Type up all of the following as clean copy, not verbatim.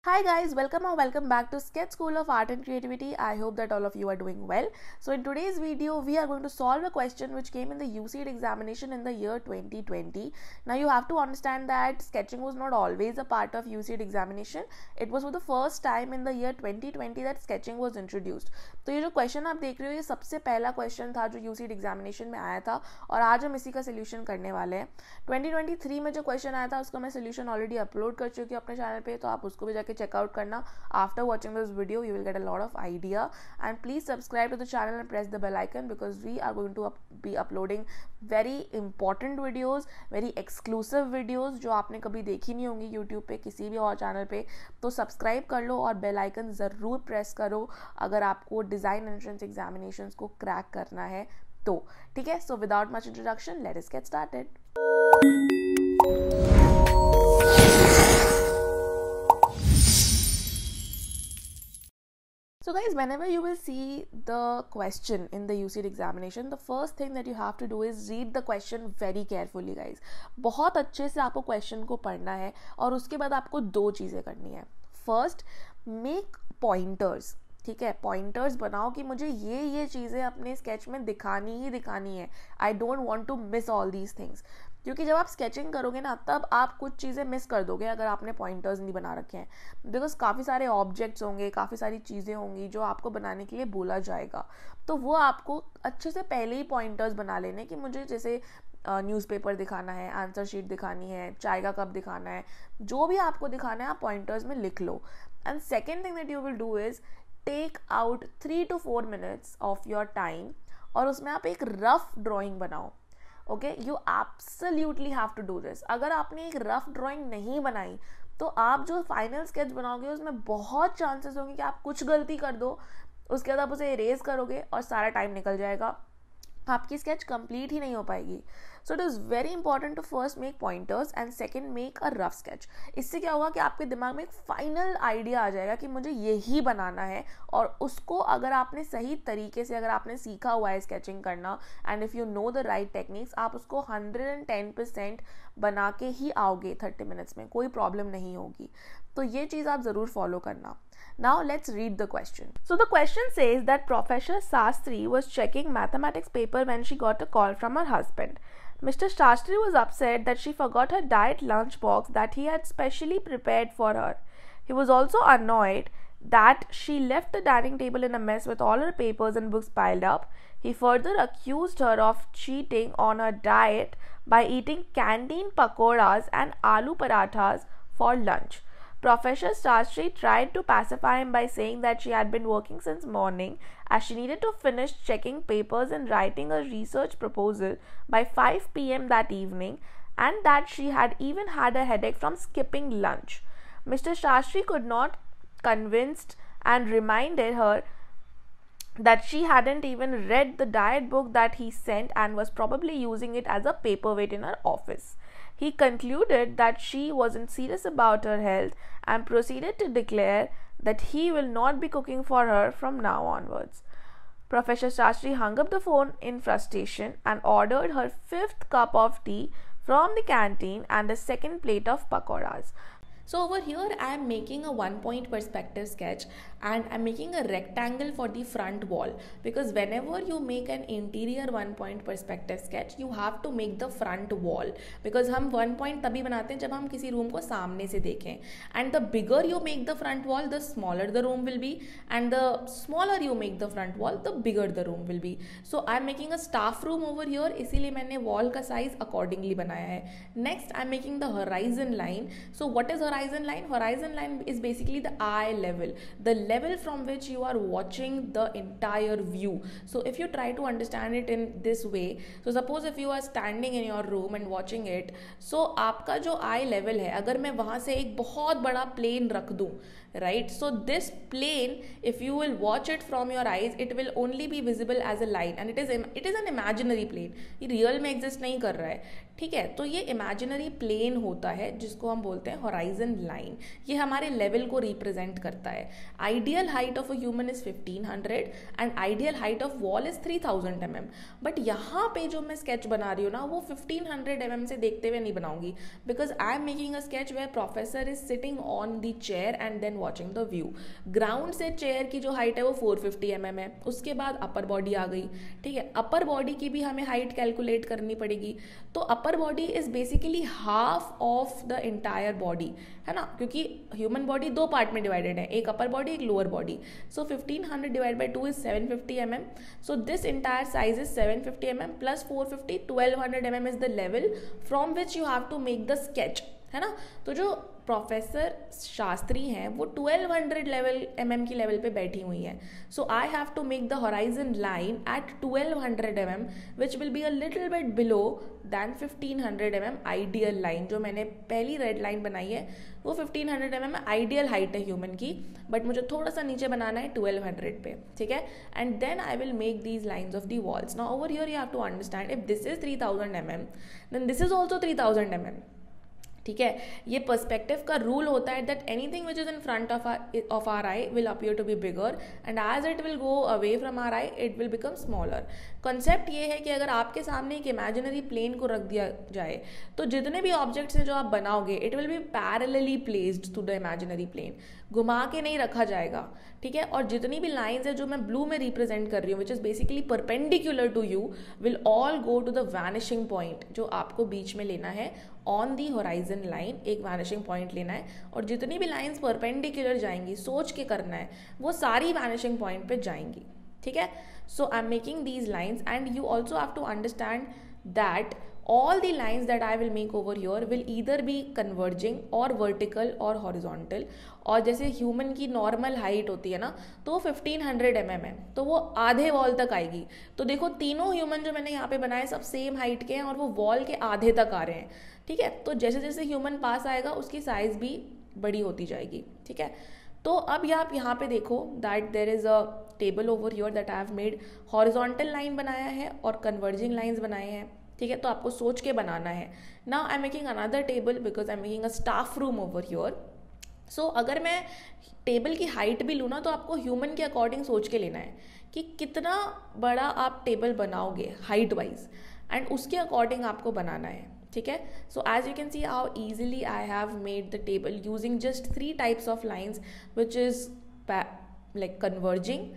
Hi guys, welcome or welcome back to Sketch School of Art and Creativity. I hope that all of you are doing well. So in today's video, we are going to solve a question which came in the UCET examination in the year 2020. Now you have to understand that sketching was not always a part of UCET examination. It was for the first time in the year 2020 that sketching was introduced. तो ये जो question आप देख रहे हो ये सबसे पहला क्वेश्चन था जो UCET एग्जामिनेशन में आया था और आज हम इसी का सोल्यूशन करने वाले हैं. 2023 में जो क्वेश्चन आया था उसका मैं सोल्यूशन ऑलरेडी अपलोड कर चुकी हूँ अपने चैनल पे, तो आप उसको भी जाके चेकआउट करना. After watching this video you will get a lot of idea and please subscribe to the channel and press the bell icon because we are going to be uploading very important videos, very exclusive videos जो आपने कभी देखी नहीं होंगी YouTube पे किसी भी और चैनल पे. तो सब्सक्राइब कर लो और बेल आइकन ज़रूर प्रेस करो अगर आपको डिज़ाइन एंट्रेंस एग्जामिनेशंस को क्रैक करना है तो. ठीक है, so without much introduction let us get started. So guys, whenever you will see the question in the UCET examination, the first thing that you have to do is read the question very carefully guys. बहुत अच्छे से आपको question को पढ़ना है और उसके बाद आपको दो चीज़ें करनी है. First, make pointers. ठीक है, पॉइंटर्स बनाओ कि मुझे ये चीज़ें अपने स्केच में दिखानी ही दिखानी है. I don't want to miss all these things. क्योंकि जब आप स्केचिंग करोगे ना तब आप कुछ चीज़ें मिस कर दोगे अगर आपने पॉइंटर्स नहीं बना रखे हैं. बिकॉज काफ़ी सारे ऑब्जेक्ट्स होंगे, काफ़ी सारी चीज़ें होंगी जो आपको बनाने के लिए बोला जाएगा. तो वो आपको अच्छे से पहले ही पॉइंटर्स बना लेने कि मुझे जैसे न्यूज़पेपर दिखाना है, आंसर शीट दिखानी है, चाय का कप दिखाना है, जो भी आपको दिखाना है आप पॉइंटर्स में लिख लो. And second thing that you will do is take out 3 to 4 minutes of your time और उसमें आप एक रफ ड्राइंग बनाओ. Okay, you absolutely have to do this. अगर आपने एक रफ ड्राइंग नहीं बनाई तो आप जो फाइनल स्केच बनाओगे उसमें बहुत चांसेस होंगे कि आप कुछ गलती कर दो, उसके बाद आप उसे इरेज करोगे और सारा टाइम निकल जाएगा, आपकी स्केच कंप्लीट ही नहीं हो पाएगी. So it is very important to first make pointers and second make a rough sketch. इससे क्या होगा कि आपके दिमाग में एक फाइनल आइडिया आ जाएगा कि मुझे यही बनाना है और उसको अगर आपने सही तरीके से अगर आपने सीखा हुआ है स्केचिंग करना and if you know the right techniques आप उसको 110% बना के ही आओगे 30 मिनट्स में, कोई प्रॉब्लम नहीं होगी. तो ये चीज़ आप ज़रूर फॉलो करना. Now let's read the question. So the question says that Professor Sastry was checking mathematics paper when she got a call from her husband. Mr. Sastry was upset that she forgot her diet lunch box that he had specially prepared for her. He was also annoyed that she left the dining table in a mess with all her papers and books piled up. He further accused her of cheating on her diet by eating canteen pakoras and aloo parathas for lunch. Professor Sastry tried to pacify him by saying that she had been working since morning as she needed to finish checking papers and writing a research proposal by 5 p.m. that evening and that she had even had a headache from skipping lunch. Mr. Sastry could not convinced and reminded her that she hadn't even read the diet book that he sent and was probably using it as a paperweight in her office. He concluded that she wasn't serious about her health and proceeded to declare that he will not be cooking for her from now onwards. Professor Sastry hung up the phone in frustration and ordered her 5th cup of tea from the canteen and a second plate of pakoras. So over here I am making a 1-point perspective sketch and I am making a rectangle for the front wall because whenever you make an interior 1-point perspective sketch you have to make the front wall because हम 1 point तभी बनाते हैं जब हम किसी room को सामने से देखें. And the bigger you make the front wall the smaller the room will be and the smaller you make the front wall the bigger the room will be. So I am making a staff room over here, इसीलिए मैंने wall का size accordingly बनाया है. Next I am making the horizon line. So what is horizon line? Horizon line is basically the eye level, the level from which you are watching the entire view. So if you try to understand it in this way, so suppose if you are standing in your room and watching it, so आपका जो eye level है अगर मैं वहाँ से एक बहुत बड़ा plane रख दूँ, right? So this plane, if you will watch it from your eyes, it will only be visible as a line and it is an imaginary plane. ये real में exist नहीं कर रहा है. ठीक है। तो ये इमेजिनरी प्लेन होता है जिसको हम बोलते हैं हॉराइजन लाइन, ये हमारे लेवल को रिप्रेजेंट करता है। Ideal height of a human is 1500 and ideal height of wall is 3000 mm। But यहाँ पे जो मैं स्केच बना रही हूँ ना, वो 1500 mm से देखते हुए नहीं बनाऊंगी, because I am making a sketch where professor is sitting on the chair and then watching the view. Ground से चेयर की जो हाइट है वो 450 mm है। उसके बाद अपर बॉडी आ गई, ठीक है। अपर बॉडी की भी हमें हाइट कैलकुलेट करनी पड़ेगी। तो upper body is basically half of the entire body, है ना, क्योंकि ह्यूमन बॉडी दो पार्ट में डिवाइडेड है, एक अपर बॉडी एक lower body. So 1500 divide by 2 is 750 mm। So this entire size is 750 mm plus 450, 1200 mm is the level from which you have to make the sketch, है ना। तो जो professor Shastri हैं वो 1200 mm की लेवल पे बैठी हुई हैं। So I have to make the horizon line at 1200 mm which will be a little bit below than 1500 mm ideal line. जो मैंने पहली रेड लाइन बनाई है वो 1500 mm आइडियल हाइट है ह्यूमन की, बट मुझे थोड़ा सा नीचे बनाना है 1200 पे, ठीक है। And then I will make these lines of the walls. Now over here you have to understand, if this is 3000 mm then this is also 3000 mm, ठीक है। ये पर्सपेक्टिव का रूल होता है that anything which is in front of our eye will appear to be bigger and as it will go away from our eye it will become smaller. Concept ये है कि अगर आपके सामने एक इमेजिनरी प्लेन को रख दिया जाए तो जितने भी ऑब्जेक्ट्स हैं जो आप बनाओगे it will be parallelly placed to the imaginary plane, घुमा के नहीं रखा जाएगा, ठीक है। और जितनी भी लाइंस है जो मैं ब्लू में रिप्रेजेंट कर रही हूँ which is basically perpendicular to you will all go to the vanishing point, जो आपको बीच में लेना है ऑन दी होराइजन लाइन, एक वैनिशिंग पॉइंट लेना है। और जितनी भी लाइंस परपेंडिकुलर जाएंगी, सोच के करना है, वो सारी वैनिशिंग पॉइंट पे जाएंगी, ठीक है। So I am making these lines and you also have to understand that all the lines that I will make over here will either be converging or vertical or horizontal। और जैसे human की normal height होती है ना, तो वो 1500 mm है, तो वो आधे वॉल तक आएगी। तो देखो तीनों ह्यूमन जो मैंने यहाँ पे बनाए सब सेम हाइट के हैं और वो वॉल के आधे तक आ रहे हैं, ठीक है। तो जैसे जैसे ह्यूमन पास आएगा उसकी साइज भी बड़ी होती जाएगी, ठीक है। तो अब आप यहाँ पे देखो that there is a table over here that I have made, horizontal line बनाया है और कन्वर्जिंग लाइन्स बनाए हैं, ठीक है। तो आपको सोच के बनाना है। Now I am making another table because I am making a staff room over here. So अगर मैं टेबल की हाइट भी लूँ ना तो आपको ह्यूमन के अकॉर्डिंग सोच के लेना है कि कितना बड़ा आप टेबल बनाओगे हाइट वाइज, एंड उसके अकॉर्डिंग आपको बनाना है, ठीक है। So as you can see how easily I have made the table using just 3 types of lines which is like converging,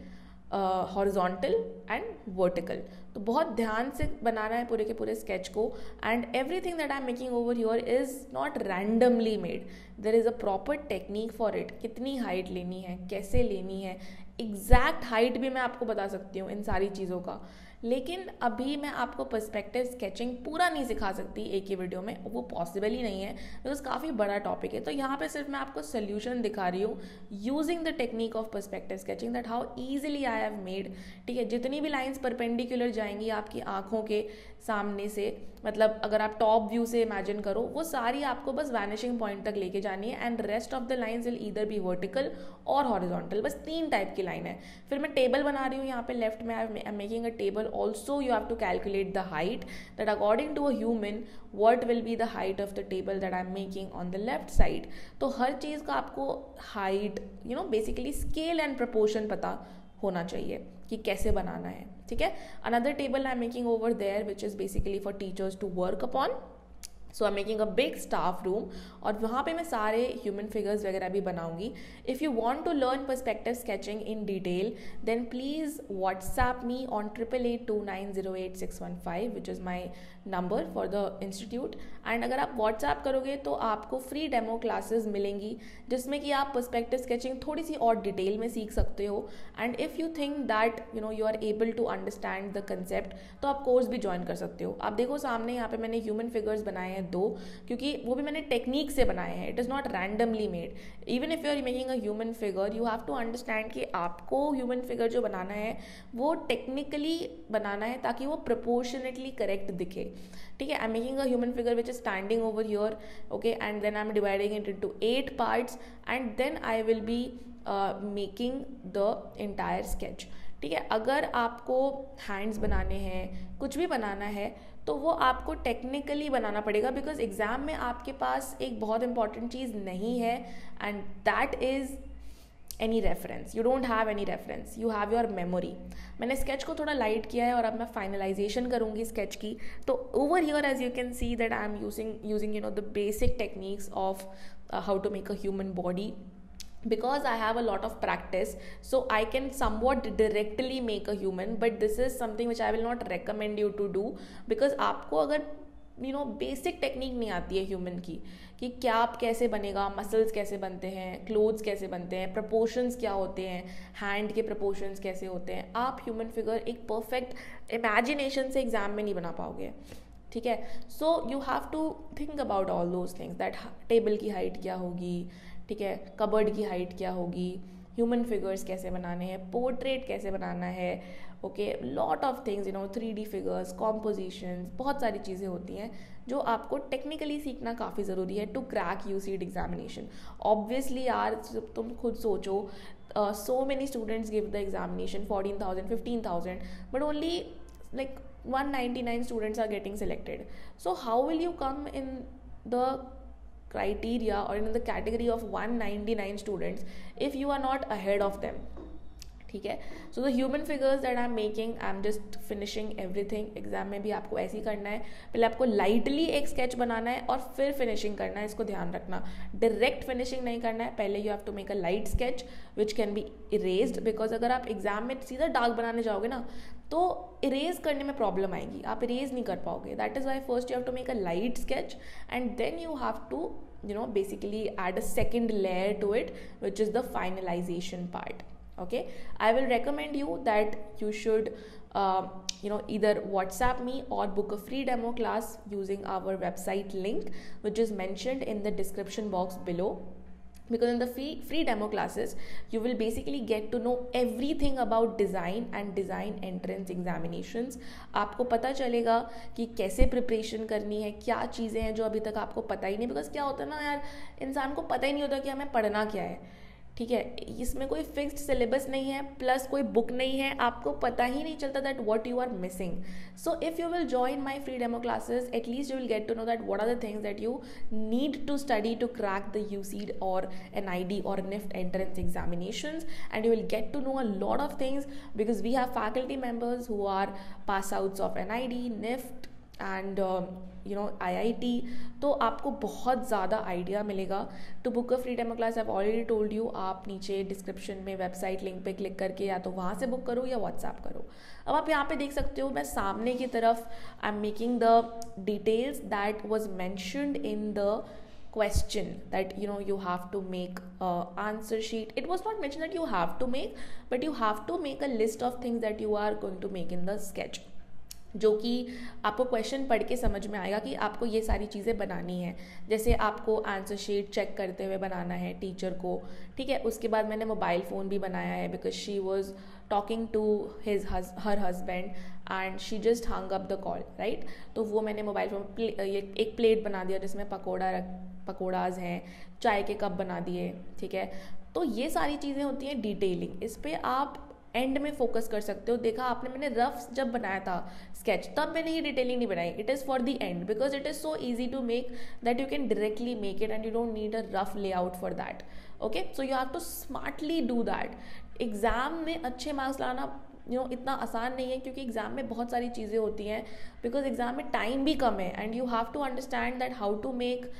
horizontal and vertical. तो बहुत ध्यान से बनाना है पूरे के पूरे स्केच को, and everything that I am making over here is not randomly made, there is a proper technique for it. कितनी हाइट लेनी है, कैसे लेनी है, एग्जैक्ट हाइट भी मैं आपको बता सकती हूँ इन सारी चीज़ों का, लेकिन अभी मैं आपको पर्सपेक्टिव स्केचिंग पूरा नहीं सिखा सकती एक ही वीडियो में, वो पॉसिबल ही नहीं है बिकॉज काफ़ी बड़ा टॉपिक है। तो यहाँ पे सिर्फ मैं आपको सोल्यूशन दिखा रही हूँ using the technique of perspective sketching that how easily I have made, ठीक है। जितनी भी लाइंस परपेंडिकुलर जाएंगी आपकी आंखों के सामने से, मतलब अगर आप टॉप व्यू से इमेजिन करो, वो सारी आपको बस वैनिशिंग पॉइंट तक लेके जानी है, and rest of the lines will either be vertical और हॉरिजॉन्टल। बस 3 टाइप की लाइन है। फिर मैं टेबल बना रही हूँ यहाँ पे लेफ्ट में, आई am making a table also you have to calculate the height that according to a human what will be the height of the table that I'm making on the left side। तो हर चीज़ का आपको height basically scale and proportion पता होना चाहिए कि कैसे बनाना है, ठीक है। another table I'm making over there which is basically for teachers to work upon। So I am making a big staff room, और वहाँ पे मैं सारे ह्यूमन फिगर्स वगैरह भी बनाऊंगी। If you want to learn perspective sketching in detail then please WhatsApp me on 8882908615 which is my number for the institute. And अगर आप व्हाट्सएप करोगे तो आपको फ्री डेमो क्लासेस मिलेंगी जिसमें कि आप पर्सपेक्टिव स्केचिंग थोड़ी सी और डिटेल में सीख सकते हो। And if you think that you are able to understand the concept तो आप कोर्स भी ज्वाइन कर सकते हो। आप देखो सामने यहाँ पे मैंने ह्यूमन फिगर्स बनाए हैं 2, क्योंकि वो भी मैंने टेक्निक से बनाए हैं, it is not randomly made. Even if you are making a human figure you have to understand कि आपको ह्यूमन फिगर जो बनाना है वो टेक्निकली बनाना है ताकि वो प्रोपोर्शनेटली करेक्ट दिखे, ठीक है। I am making a human figure which is standing over here, okay, and then I am dividing it into 8 parts and then I will be making the entire sketch, ठीक है। अगर आपको hands बनाने हैं, कुछ भी बनाना है, तो वो आपको टेक्निकली बनाना पड़ेगा, बिकॉज एग्ज़ाम में आपके पास एक बहुत इंपॉर्टेंट चीज़ नहीं है, and that is any reference. You don't have any reference, you have your memory. मैंने स्केच को थोड़ा लाइट किया है और अब मैं फाइनलाइजेशन करूँगी स्केच की. तो over here as you can see that I am using you know the basic techniques of how to make a human body, because I have a lot of practice, so I can somewhat directly make a human, but this is something which I will not recommend you to do, because आपको अगर basic technique नहीं आती है human की, कि क्या कैसे बनेगा, मसल्स कैसे बनते हैं, क्लोथ्स कैसे बनते हैं, प्रपोर्शंस क्या होते हैं, हैंड के प्रपोर्शंस कैसे होते हैं, आप ह्यूमन फिगर एक परफेक्ट इमेजिनेशन से एग्जाम में नहीं बना पाओगे. ठीक है. So you have to think about all those things, that table की हाइट क्या होगी, ठीक है, कबर्ड की हाइट क्या होगी, ह्यूमन फिगर्स कैसे बनाने हैं, पोर्ट्रेट कैसे बनाना है, okay, lot of things, 3D figures, compositions, बहुत सारी चीज़ें होती हैं जो आपको टेक्निकली सीखना काफ़ी ज़रूरी है टू क्रैक यूसीड एग्जामिनेशन. ऑब्वियसली यार, तुम खुद सोचो, so many students give the examination, 14,000, 15,000, but only like 199 students are getting selected. So how will you come in the criteria or in the category of 199 students if you are not ahead of them? ठीक है. So the human figures that I am making, I am just finishing everything. Exam में भी आपको ऐसे ही करना है, पहले आपको लाइटली एक स्केच बनाना है और फिर फिनिशिंग करना है. इसको ध्यान रखना, डायरेक्ट फिनिशिंग नहीं करना है. पहले you have to make a light sketch which can be erased, because अगर आप एग्जाम में सीधा डार्क बनाने जाओगे ना तो इरेज करने में प्रॉब्लम आएगी, आप इरेज नहीं कर पाओगे. That is why first you have to make a light sketch and then you have to basically add a second layer to it, which is the finalization part. Okay, I will recommend you that you should either WhatsApp me or book a free demo class using our website link, which is mentioned in the description box below. Because in the free demo classes you will basically get to know everything about design and design entrance examinations. आपको पता चलेगा कि कैसे preparation करनी है, क्या चीज़ें हैं जो अभी तक आपको पता ही नहीं. बिकॉज क्या होता है ना यार, इंसान को पता ही नहीं होता कि हमें पढ़ना क्या है. ठीक है, इसमें कोई फिक्स्ड सिलेबस नहीं है, प्लस कोई बुक नहीं है, आपको पता ही नहीं चलता that what you are missing. So if you will join my free demo classes, at least you will get to know that what are the things that you need to study to crack the UCED or NID or NIFT entrance examinations, and you will get to know a lot of things because we have faculty members who are pass outs of NID, NIFT and IIT. तो आपको बहुत ज़्यादा idea मिलेगा. To book a free demo class I have already told you, आप नीचे description में website link पे click करके या तो वहाँ से बुक करो या व्हाट्सएप करो. अब आप यहाँ पे देख सकते हो, मैं सामने की तरफ आई am making the details that was mentioned in the question that you have to make answer sheet. It was not mentioned that you have to make, but you have to make a list of things that you are going to make in the sketch, जो कि आपको question पढ़ के समझ में आएगा कि आपको ये सारी चीज़ें बनानी है. जैसे आपको आंसर शीट चेक करते हुए बनाना है टीचर को. ठीक है, उसके बाद मैंने मोबाइल फ़ोन भी बनाया है because she was talking to her husband and she just hung up the call, right. तो वो मैंने मोबाइल फ़ोन एक प्लेट बना दिया जिसमें पकौड़ाज हैं, चाय के कप बना दिए. ठीक है, तो ये सारी चीज़ें होती हैं डिटेलिंग. इस पर आप एंड में फोकस कर सकते हो. देखा आपने, मैंने रफ जब बनाया था स्केच तब मैंने ये डिटेलिंग नहीं बनाई. It is for the end because it is so easy to make that you can directly make it and you don't need a rough layout for that. Okay, so you have to smartly do that. Exam में अच्छे marks लाना इतना आसान नहीं है, क्योंकि exam में बहुत सारी चीज़ें होती हैं. बिकॉज एग्जाम में टाइम भी कम है and you have to understand that how to make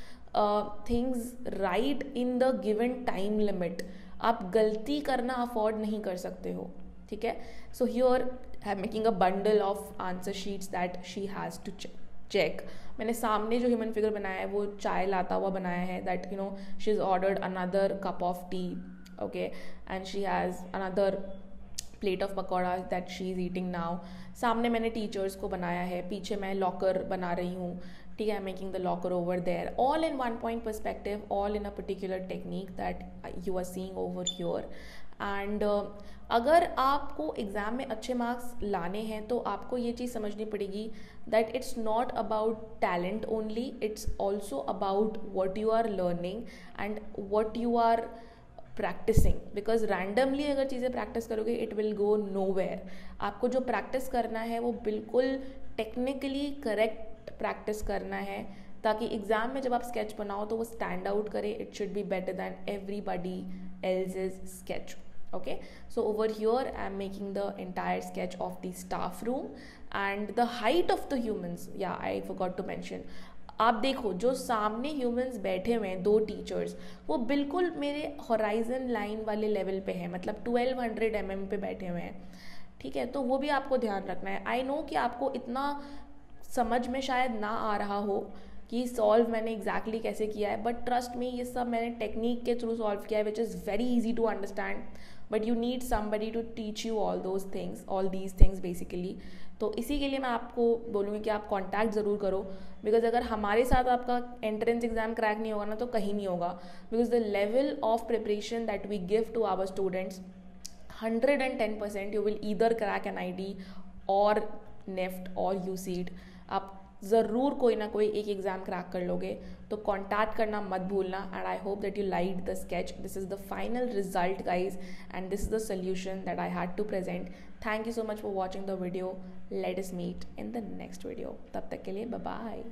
things right in the given time limit. आप गलती करना अफोर्ड नहीं कर सकते हो. ठीक है, so here I am making a bundle of answer sheets that she has to check. मैंने सामने जो ह्यूमन फिगर बनाया है वो चाय लाता हुआ बनाया है, that she is ordered another cup of T. Okay, and she has another plate of pakora that she is eating now. सामने मैंने टीचर्स को बनाया है, पीछे मैं लॉकर बना रही हूँ. ठीक है, making the locker over there, all in one point perspective, all in a particular technique that you are seeing over here. And अगर आपको एग्ज़ाम में अच्छे मार्क्स लाने हैं तो आपको ये चीज़ समझनी पड़ेगी that it's not about talent only, it's also about what you are learning and what you are practising. Because randomly अगर चीज़ें प्रैक्टिस करोगे इट विल गो नोवेयर. आपको जो प्रैक्टिस करना है वो बिल्कुल टेक्निकली करेक्ट प्रैक्टिस करना है, ताकि एग्ज़ाम में जब आप स्केच बनाओ तो वो स्टैंड आउट करे. It should be better than everybody else's sketch. Okay, so over here I am making the entire sketch of the staff room and the height of the humans. Yeah, I forgot to mention. आप देखो जो सामने humans बैठे हुए हैं, 2 teachers, वो बिल्कुल मेरे हॉराइजन लाइन वाले लेवल पे हैं, मतलब 1200 mm पे बैठे हुए हैं. ठीक है, तो वो भी आपको ध्यान रखना है. आई नो कि आपको इतना समझ में शायद ना आ रहा हो कि सॉल्व मैंने एग्जैक्टली कैसे किया है, बट ट्रस्ट मी ये सब मैंने टेक्निक के थ्रू सॉल्व किया है, which is very easy to understand. But you need somebody to teach you all these things basically. तो इसी के लिए मैं आपको बोलूँगी कि आप कांटेक्ट ज़रूर करो, बिकॉज अगर हमारे साथ आपका एंट्रेंस एग्जाम क्रैक नहीं होगा ना तो कहीं नहीं होगा. Because the level of preparation that we give to our students, 110% you will either crack an ID or NEFT or UCET. आप ज़रूर कोई ना कोई एक एग्ज़ाम क्रैक कर लोगे. तो कॉन्टैक्ट करना मत भूलना. And I hope that you like the sketch. This is the final result guys, and this is the solution that I had to present. Thank you so much for watching the video. Let us meet in the next video. तब तक के लिए bye bye.